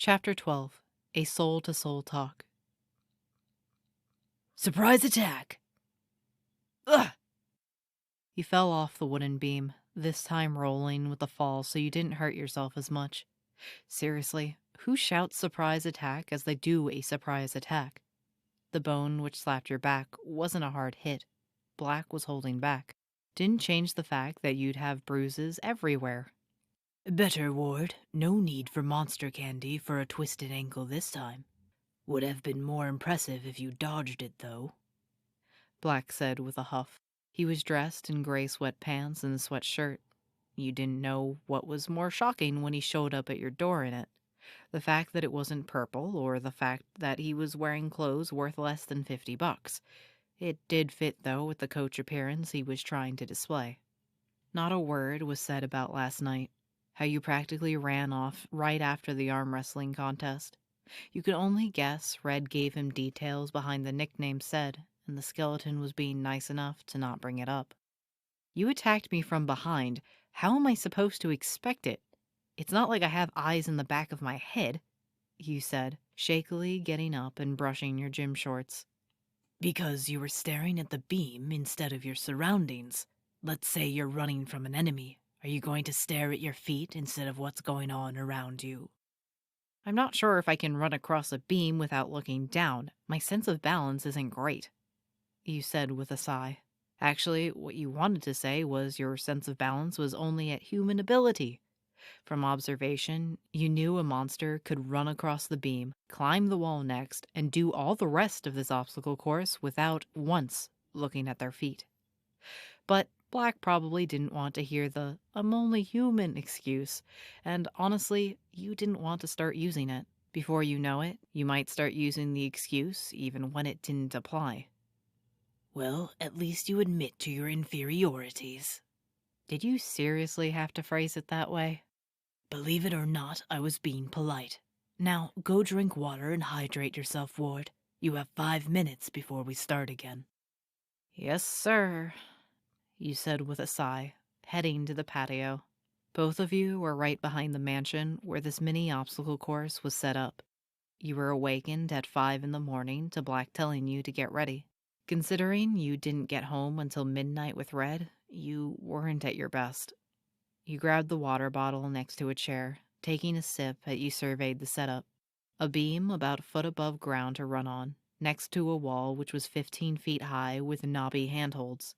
Chapter 12. A Soul-to-Soul Talk. Surprise attack! Ugh! You fell off the wooden beam, this time rolling with the fall so you didn't hurt yourself as much. Seriously, who shouts surprise attack as they do a surprise attack? The bone which slapped your back wasn't a hard hit. Black was holding back. Didn't change the fact that you'd have bruises everywhere. Better, Ward. No need for monster candy for a twisted ankle this time. Would have been more impressive if you dodged it, though. Black said with a huff. He was dressed in gray sweatpants and a sweatshirt. You didn't know what was more shocking when he showed up at your door in it. The fact that it wasn't purple, or the fact that he was wearing clothes worth less than $50. It did fit, though, with the coach appearance he was trying to display. Not a word was said about last night, how you practically ran off right after the arm wrestling contest. You could only guess Red gave him details behind the nickname said, and the skeleton was being nice enough to not bring it up. You attacked me from behind. How am I supposed to expect it? It's not like I have eyes in the back of my head, you said, shakily getting up and brushing your gym shorts. Because you were staring at the beam instead of your surroundings. Let's say you're running from an enemy. Are you going to stare at your feet instead of what's going on around you? I'm not sure if I can run across a beam without looking down. My sense of balance isn't great, you said with a sigh. Actually, what you wanted to say was your sense of balance was only at human ability. From observation, you knew a monster could run across the beam, climb the wall next, and do all the rest of this obstacle course without once looking at their feet. But Black probably didn't want to hear the "I'm only human" excuse, and honestly, you didn't want to start using it. Before you know it, you might start using the excuse even when it didn't apply. Well, at least you admit to your inferiorities. Did you seriously have to phrase it that way? Believe it or not, I was being polite. Now, go drink water and hydrate yourself, Ward. You have 5 minutes before we start again. Yes, sir, you said with a sigh, heading to the patio. Both of you were right behind the mansion where this mini obstacle course was set up. You were awakened at 5 in the morning to Black telling you to get ready. Considering you didn't get home until midnight with Red, you weren't at your best. You grabbed the water bottle next to a chair, taking a sip as you surveyed the setup. A beam about a foot above ground to run on, next to a wall which was 15 feet high with knobby handholds.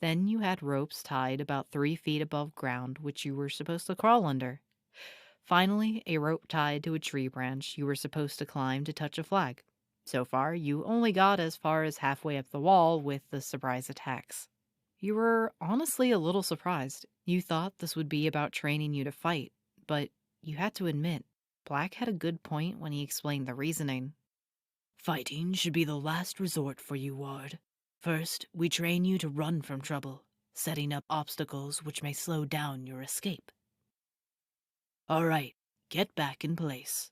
Then you had ropes tied about 3 feet above ground which you were supposed to crawl under. Finally, a rope tied to a tree branch you were supposed to climb to touch a flag. So far, you only got as far as halfway up the wall with the surprise attacks. You were honestly a little surprised. You thought this would be about training you to fight, but you had to admit, Black had a good point when he explained the reasoning. Fighting should be the last resort for you, Ward. First, we train you to run from trouble, setting up obstacles which may slow down your escape. All right, get back in place,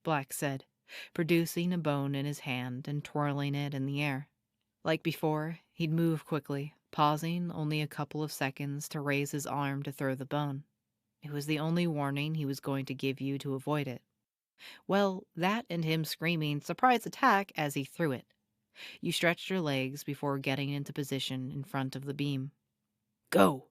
Black said, producing a bone in his hand and twirling it in the air. Like before, he'd move quickly, pausing only a couple of seconds to raise his arm to throw the bone. It was the only warning he was going to give you to avoid it. Well, that and him screaming "surprise attack" as he threw it. You stretched your legs before getting into position in front of the beam. Go!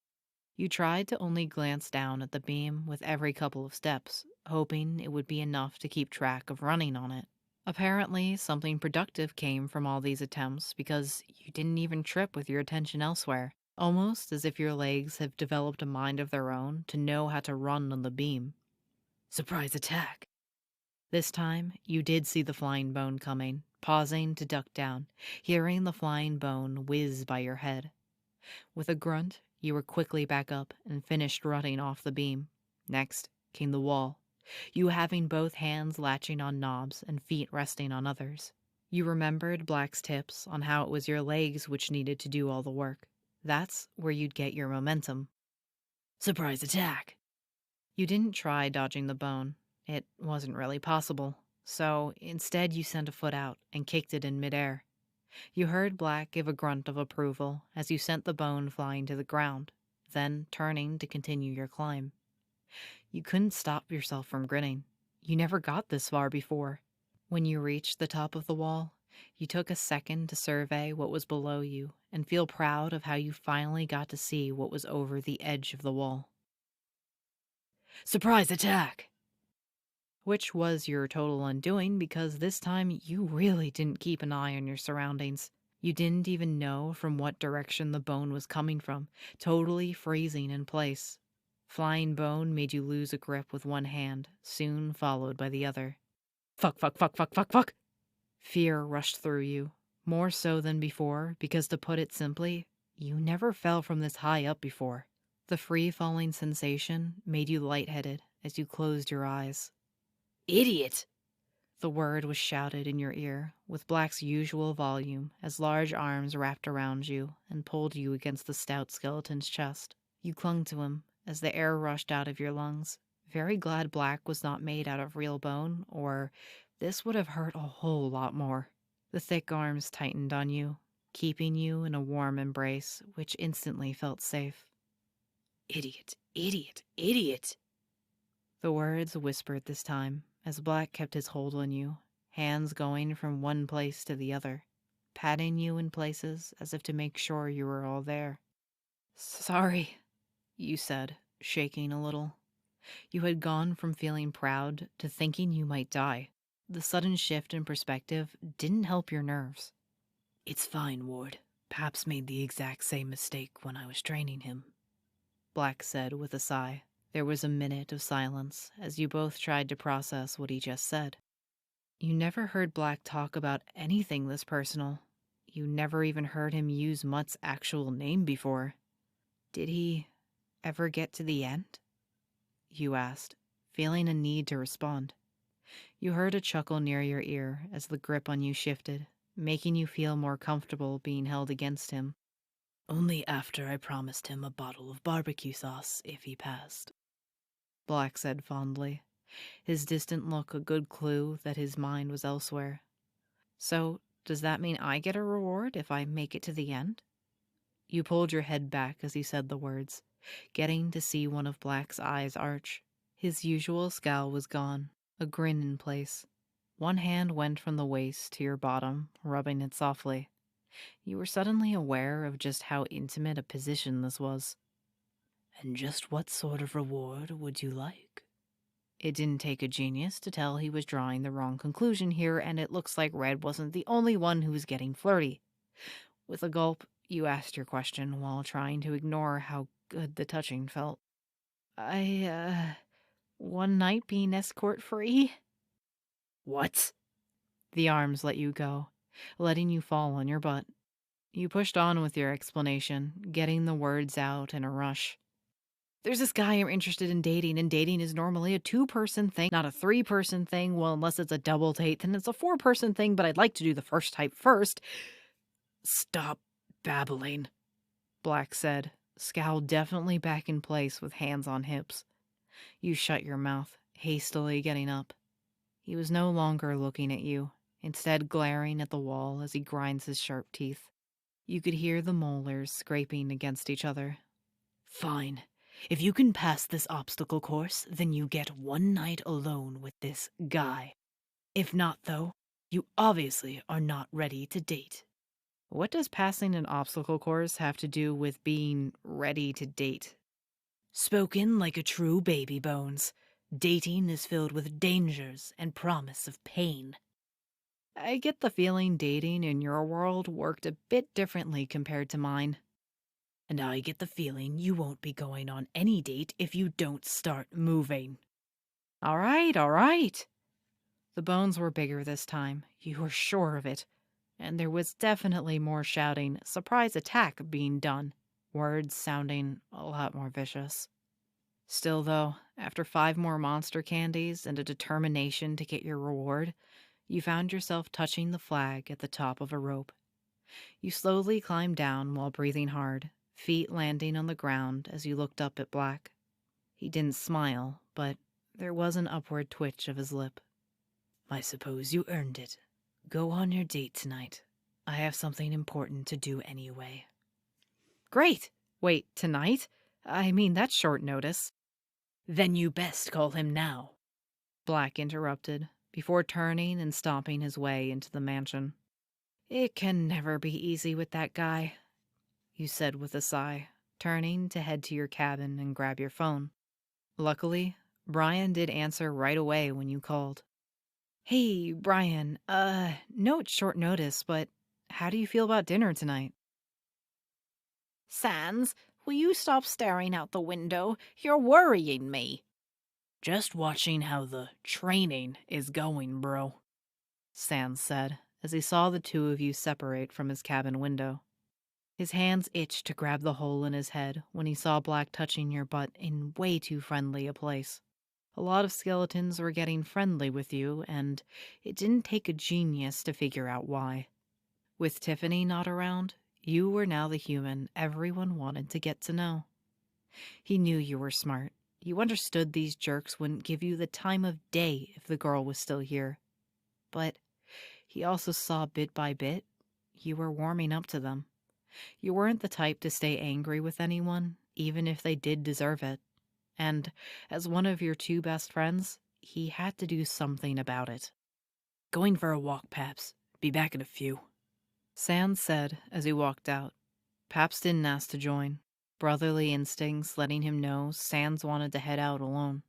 You tried to only glance down at the beam with every couple of steps, hoping it would be enough to keep track of running on it. Apparently, something productive came from all these attempts because you didn't even trip with your attention elsewhere, almost as if your legs have developed a mind of their own to know how to run on the beam. Surprise attack! This time, you did see the flying bone coming, pausing to duck down, hearing the flying bone whiz by your head. With a grunt, you were quickly back up and finished running off the beam. Next came the wall, you having both hands latching on knobs and feet resting on others. You remembered Black's tips on how it was your legs which needed to do all the work. That's where you'd get your momentum. Surprise attack! You didn't try dodging the bone. It wasn't really possible. So instead you sent a foot out and kicked it in midair. You heard Black give a grunt of approval as you sent the bone flying to the ground, then turning to continue your climb. You couldn't stop yourself from grinning. You never got this far before. When you reached the top of the wall, you took a second to survey what was below you and feel proud of how you finally got to see what was over the edge of the wall. Surprise attack! Which was your total undoing because this time you really didn't keep an eye on your surroundings. You didn't even know from what direction the bone was coming from, totally freezing in place. Flying bone made you lose a grip with one hand, soon followed by the other. Fuck, fuck, fuck, fuck, fuck, fuck! Fear rushed through you, more so than before, because to put it simply, you never fell from this high up before. The free-falling sensation made you lightheaded as you closed your eyes. Idiot! The word was shouted in your ear with Black's usual volume as large arms wrapped around you and pulled you against the stout skeleton's chest. You clung to him as the air rushed out of your lungs, very glad Black was not made out of real bone, or this would have hurt a whole lot more. The thick arms tightened on you, keeping you in a warm embrace which instantly felt safe. Idiot, idiot, idiot! The words whispered this time as Black kept his hold on you, hands going from one place to the other, patting you in places as if to make sure you were all there. Sorry, you said, shaking a little. You had gone from feeling proud to thinking you might die. The sudden shift in perspective didn't help your nerves. It's fine, Ward. Paps made the exact same mistake when I was training him, Black said with a sigh. There was a minute of silence as you both tried to process what he just said. You never heard Black talk about anything this personal. You never even heard him use Mutt's actual name before. Did he ever get to the end? You asked, feeling a need to respond. You heard a chuckle near your ear as the grip on you shifted, making you feel more comfortable being held against him. Only after I promised him a bottle of barbecue sauce if he passed, Black said fondly, his distant look a good clue that his mind was elsewhere. So, does that mean I get a reward if I make it to the end? You pulled your head back as he said the words, getting to see one of Black's eyes arch. His usual scowl was gone, a grin in place. One hand went from the waist to your bottom, rubbing it softly. You were suddenly aware of just how intimate a position this was. And just what sort of reward would you like? It didn't take a genius to tell he was drawing the wrong conclusion here, and it looks like Red wasn't the only one who was getting flirty. With a gulp, you asked your question while trying to ignore how good the touching felt. One night being escort free? What? The arms let you go, letting you fall on your butt. You pushed on with your explanation, getting the words out in a rush. There's this guy I'm interested in dating, and dating is normally a 2-person thing, not a 3-person thing. Well, unless it's a double date, then it's a 4-person thing, but I'd like to do the first type first. Stop babbling, Black said, scowl definitely back in place with hands on hips. You shut your mouth, hastily getting up. He was no longer looking at you, instead glaring at the wall as he grinds his sharp teeth. You could hear the molars scraping against each other. Fine. If you can pass this obstacle course, then you get one night alone with this guy. If not, though, you obviously are not ready to date. What does passing an obstacle course have to do with being ready to date? Spoken like a true baby bones. Dating is filled with dangers and promise of pain. I get the feeling dating in your world worked a bit differently compared to mine. And I get the feeling you won't be going on any date if you don't start moving. All right, all right. The bones were bigger this time, you were sure of it. And there was definitely more shouting, surprise attack being done, words sounding a lot more vicious. Still, though, after 5 more monster candies and a determination to get your reward, you found yourself touching the flag at the top of a rope. You slowly climbed down while breathing hard, feet landing on the ground as you looked up at Black. He didn't smile, but there was an upward twitch of his lip. I suppose you earned it. Go on your date tonight. I have something important to do anyway. Great! Wait, tonight? I mean, that's short notice. Then you best call him now. Black interrupted, before turning and stomping his way into the mansion. It can never be easy with that guy, you said with a sigh, turning to head to your cabin and grab your phone. Luckily, Brian did answer right away when you called. Hey, Brian, no, it's short notice, but how do you feel about dinner tonight? Sans, will you stop staring out the window? You're worrying me. Just watching how the training is going, bro, Sans said, as he saw the two of you separate from his cabin window. His hands itched to grab the hole in his head when he saw Black touching your butt in way too friendly a place. A lot of skeletons were getting friendly with you, and it didn't take a genius to figure out why. With Tiffany not around, you were now the human everyone wanted to get to know. He knew you were smart. You understood these jerks wouldn't give you the time of day if the girl was still here. But he also saw bit by bit, you were warming up to them. You weren't the type to stay angry with anyone, even if they did deserve it. And as one of your two best friends, he had to do something about it. Going for a walk, Paps. Be back in a few. Sans said as he walked out. Paps didn't ask to join, brotherly instincts letting him know Sans wanted to head out alone.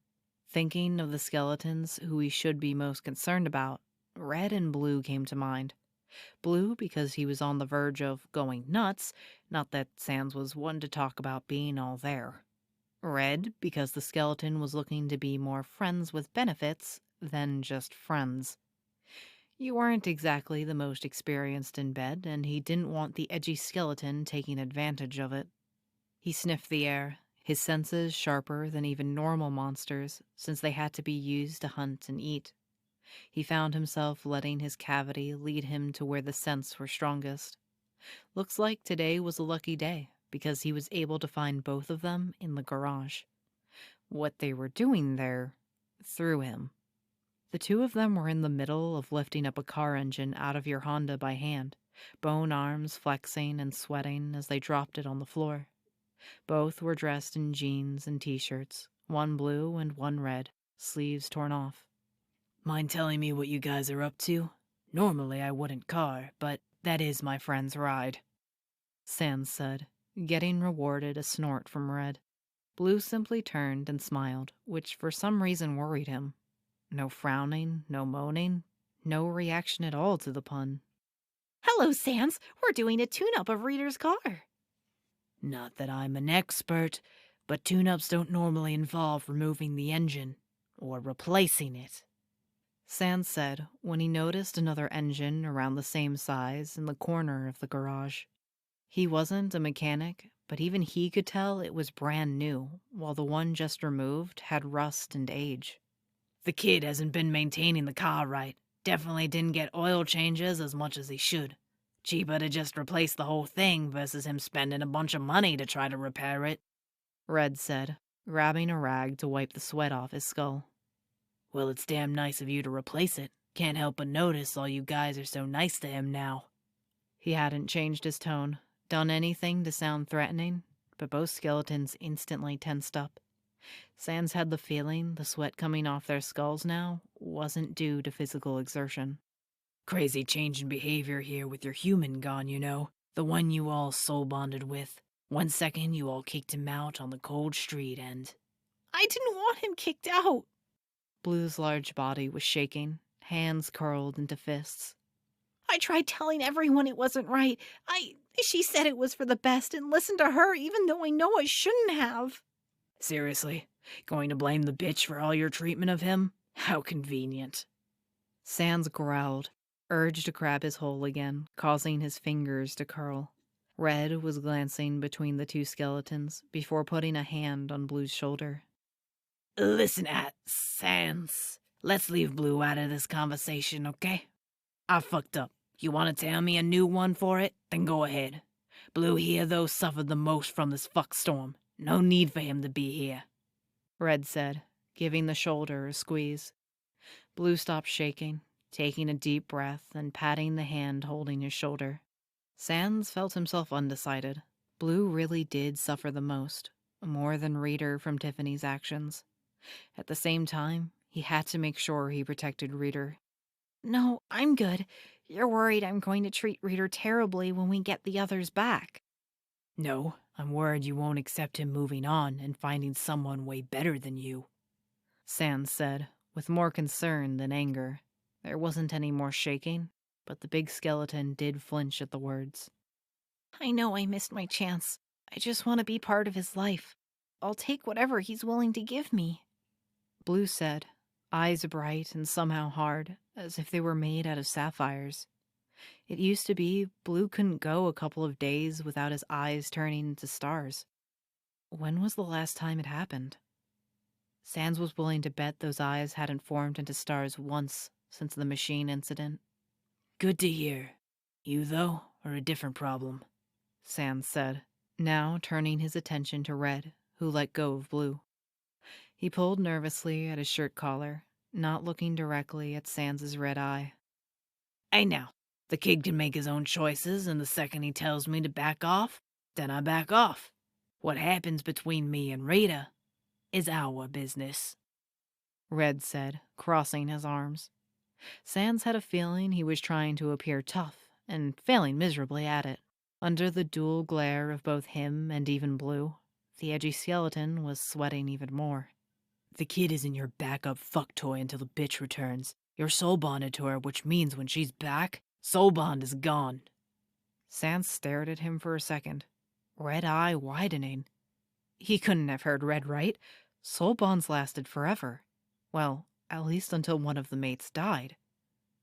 Thinking of the skeletons who he should be most concerned about, Red and Blue came to mind. Blue because he was on the verge of going nuts, not that Sans was one to talk about being all there. Red because the skeleton was looking to be more friends with benefits than just friends. You weren't exactly the most experienced in bed, and he didn't want the edgy skeleton taking advantage of it. He sniffed the air, his senses sharper than even normal monsters, since they had to be used to hunt and eat. He found himself letting his cavity lead him to where the scents were strongest. Looks like today was a lucky day, because he was able to find both of them in the garage. What they were doing there threw him. The two of them were in the middle of lifting up a car engine out of your Honda by hand, bone arms flexing and sweating as they dropped it on the floor. Both were dressed in jeans and t-shirts, one blue and one red, sleeves torn off. Mind telling me what you guys are up to? Normally I wouldn't car, but that is my friend's ride. Sans said, getting rewarded a snort from Red. Blue simply turned and smiled, which for some reason worried him. No frowning, no moaning, no reaction at all to the pun. Hello, Sans. We're doing a tune-up of Reader's car. Not that I'm an expert, but tune-ups don't normally involve removing the engine or replacing it. Sans said when he noticed another engine around the same size in the corner of the garage. He wasn't a mechanic, but even he could tell it was brand new, while the one just removed had rust and age. The kid hasn't been maintaining the car right. Definitely didn't get oil changes as much as he should. Cheaper to just replace the whole thing versus him spending a bunch of money to try to repair it, Red said, grabbing a rag to wipe the sweat off his skull. Well, it's damn nice of you to replace it. Can't help but notice all you guys are so nice to him now. He hadn't changed his tone, done anything to sound threatening, but both skeletons instantly tensed up. Sans had the feeling the sweat coming off their skulls now wasn't due to physical exertion. Crazy change in behavior here with your human gone, you know. The one you all soul-bonded with. 1 second you all kicked him out on the cold street and... I didn't want him kicked out. Blue's large body was shaking, hands curled into fists. I tried telling everyone it wasn't right. She said it was for the best and listened to her even though I know I shouldn't have. Seriously? Going to blame the bitch for all your treatment of him? How convenient. Sans growled, urged to grab his hole again, causing his fingers to curl. Red was glancing between the two skeletons before putting a hand on Blue's shoulder. Listen Sans. Let's leave Blue out of this conversation, okay? I fucked up. You want to tell me a new one for it? Then go ahead. Blue here, though, suffered the most from this fuck storm. No need for him to be here. Red said, giving the shoulder a squeeze. Blue stopped shaking, taking a deep breath and patting the hand holding his shoulder. Sans felt himself undecided. Blue really did suffer the most, more than Reader from Tiffany's actions. At the same time, He had to make sure he protected Reader. No, I'm good. You're worried I'm going to treat Reader terribly when we get the others back. No, I'm worried you won't accept him moving on and finding someone way better than you, Sans said, with more concern than anger. There wasn't any more shaking, but the big skeleton did flinch at the words. I know I missed my chance. I just want to be part of his life. I'll take whatever he's willing to give me. Blue said, eyes bright and somehow hard, as if they were made out of sapphires. It used to be Blue couldn't go a couple of days without his eyes turning into stars. When was the last time it happened? Sans was willing to bet those eyes hadn't formed into stars once since the machine incident. Good to hear. You, though, are a different problem, Sans said, now turning his attention to Red, who let go of Blue. He pulled nervously at his shirt collar, not looking directly at Sans's red eye. Hey now, the kid can make his own choices, and the second he tells me to back off, then I back off. What happens between me and Rita is our business, Red said, crossing his arms. Sans had a feeling he was trying to appear tough, and failing miserably at it. Under the dual glare of both him and even Blue, the edgy skeleton was sweating even more. The kid isn't your backup fuck toy until the bitch returns. You're soul bonded to her, which means when she's back, soul bond is gone. Sans stared at him for a second, red eye widening. He couldn't have heard Red right. Soul bonds lasted forever. Well, at least until one of the mates died.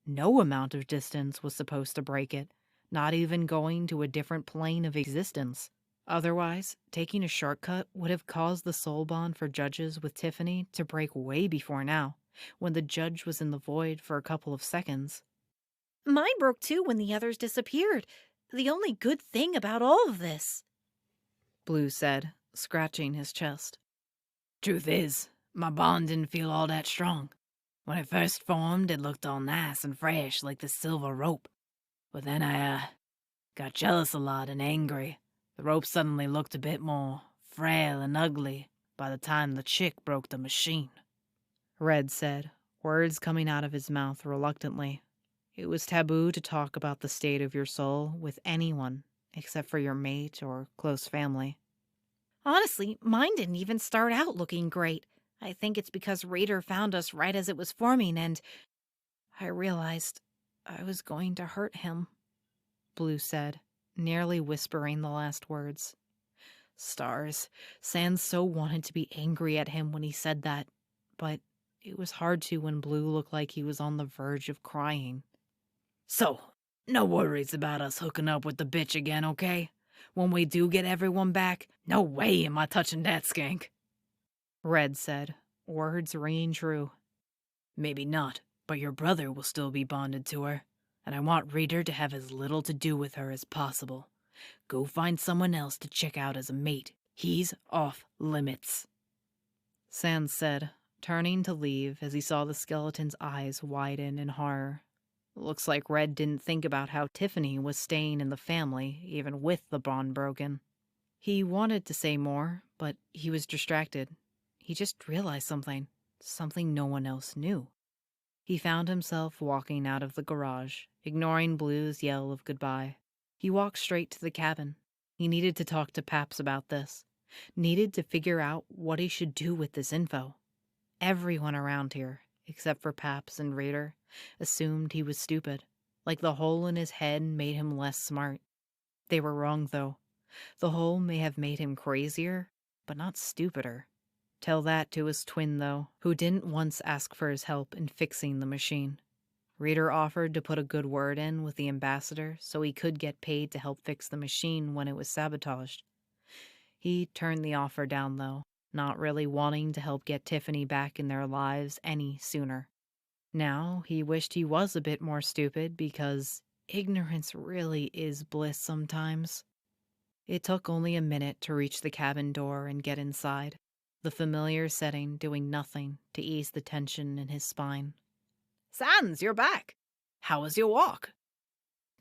No amount of distance was supposed to break it, not even going to a different plane of existence. Otherwise, taking a shortcut would have caused the soul bond for Judges with Tiffany to break way before now, when the Judge was in the void for a couple of seconds. Mine broke too when the others disappeared. The only good thing about all of this, Blue said, scratching his chest. Truth is, my bond didn't feel all that strong. When it first formed, it looked all nice and fresh like the silver rope. But then I, got jealous a lot and angry. The rope suddenly looked a bit more frail and ugly by the time the chick broke the machine. Red said, words coming out of his mouth reluctantly. It was taboo to talk about the state of your soul with anyone except for your mate or close family. honestly, mine didn't even start out looking great. I think it's because Raider found us right as it was forming, and I realized I was going to hurt him, Blue said, nearly whispering the last words. Stars. Sans so wanted to be angry at him when he said that, but it was hard to when Blue looked like he was on the verge of crying. So, no worries about us hooking up with the bitch again, okay? When we do get everyone back, no way am I touching that skank. Red said, words ringing true. Maybe not, but your brother will still be bonded to her, and I want Reader to have as little to do with her as possible. Go find someone else to check out as a mate. He's off limits. Sans said, turning to leave as he saw the skeleton's eyes widen in horror. Looks like Red didn't think about how Tiffany was staying in the family, even with the bond broken. He wanted to say more, but he was distracted. He just realized something no one else knew. He found himself walking out of the garage, ignoring Blue's yell of goodbye. He walked straight to the cabin. He needed to talk to Paps about this. Needed to figure out what he should do with this info. Everyone around here, except for Paps and Raider, assumed he was stupid. Like the hole in his head made him less smart. They were wrong, though. The hole may have made him crazier, but not stupider. Tell that to his twin, though, who didn't once ask for his help in fixing the machine. Reader offered to put a good word in with the ambassador so he could get paid to help fix the machine when it was sabotaged. He turned the offer down, though, not really wanting to help get Tiffany back in their lives any sooner. Now he wished he was a bit more stupid because ignorance really is bliss sometimes. It took only a minute to reach the cabin door and get inside, the familiar setting doing nothing to ease the tension in his spine. Sans, you're back. How was your walk?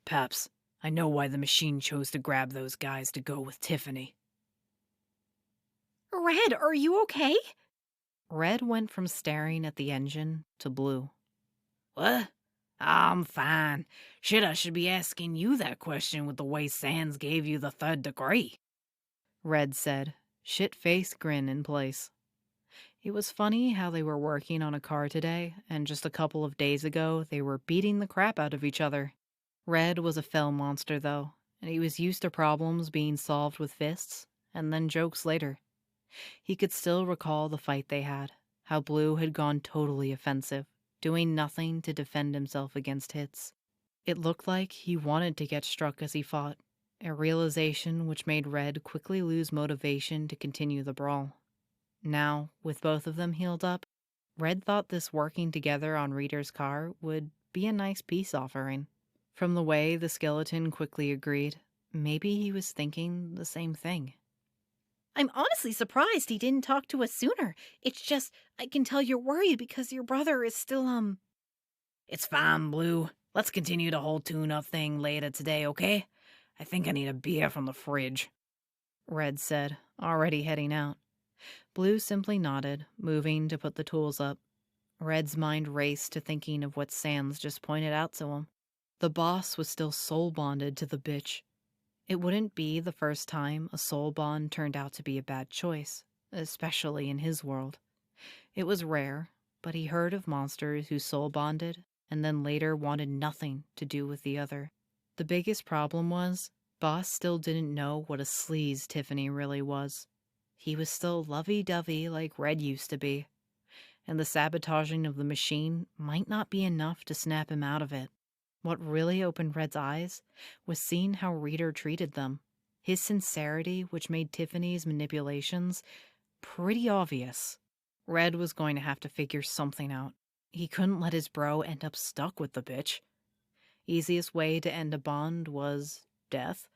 Paps, I know why the machine chose to grab those guys to go with Tiffany. Red, are you okay? Red went from staring at the engine to blue. What? I'm fine. Shit, I should be asking you that question with the way Sans gave you the 3rd degree. Red said, shit-faced grin in place. It was funny how they were working on a car today, and just a couple of days ago, they were beating the crap out of each other. Red was a fell monster, though, and he was used to problems being solved with fists, and then jokes later. He could still recall the fight they had, how Blue had gone totally offensive, doing nothing to defend himself against hits. It looked like he wanted to get struck as he fought, a realization which made Red quickly lose motivation to continue the brawl. Now, with both of them healed up, Red thought this working together on Reader's car would be a nice peace offering. From the way the skeleton quickly agreed, maybe he was thinking the same thing. I'm honestly surprised he didn't talk to us sooner. It's just, I can tell you're worried because your brother is still, It's fine, Blue. Let's continue the whole tune-up thing later today, okay? I think I need a beer from the fridge. Red said, already heading out. Blue simply nodded, moving to put the tools up. Red's mind raced to thinking of what Sans just pointed out to him. The boss was still soul-bonded to the bitch. It wouldn't be the first time a soul bond turned out to be a bad choice, especially in his world. It was rare, but he heard of monsters who soul bonded and then later wanted nothing to do with the other. The biggest problem was, Boss still didn't know what a sleaze Tiffany really was. He was still lovey-dovey like Red used to be, and the sabotaging of the machine might not be enough to snap him out of it. What really opened Red's eyes was seeing how Reader treated them. His sincerity, which made Tiffany's manipulations pretty obvious. Red was going to have to figure something out. He couldn't let his bro end up stuck with the bitch. Easiest way to end a bond was death.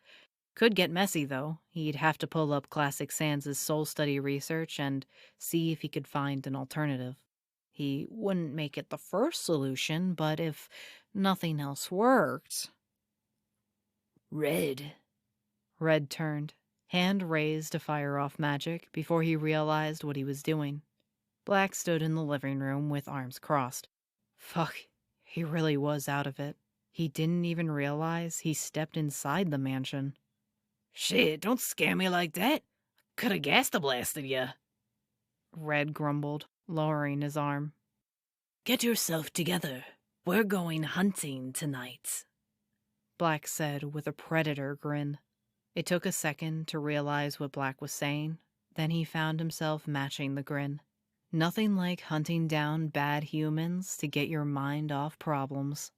Could get messy, though. He'd have to pull up Classic Sans' soul study research and see if he could find an alternative. He wouldn't make it the first solution, but if nothing else worked... Red. Red turned, hand raised to fire off magic before he realized what he was doing. Black stood in the living room with arms crossed. Fuck, he really was out of it. He didn't even realize he stepped inside the mansion. Shit, don't scare me like that. Coulda gassed blasted ya. Red grumbled, lowering his arm. Get yourself together. We're going hunting tonight. Black said with a predator grin. It took a second to realize what Black was saying, then he found himself matching the grin. Nothing like hunting down bad humans to get your mind off problems.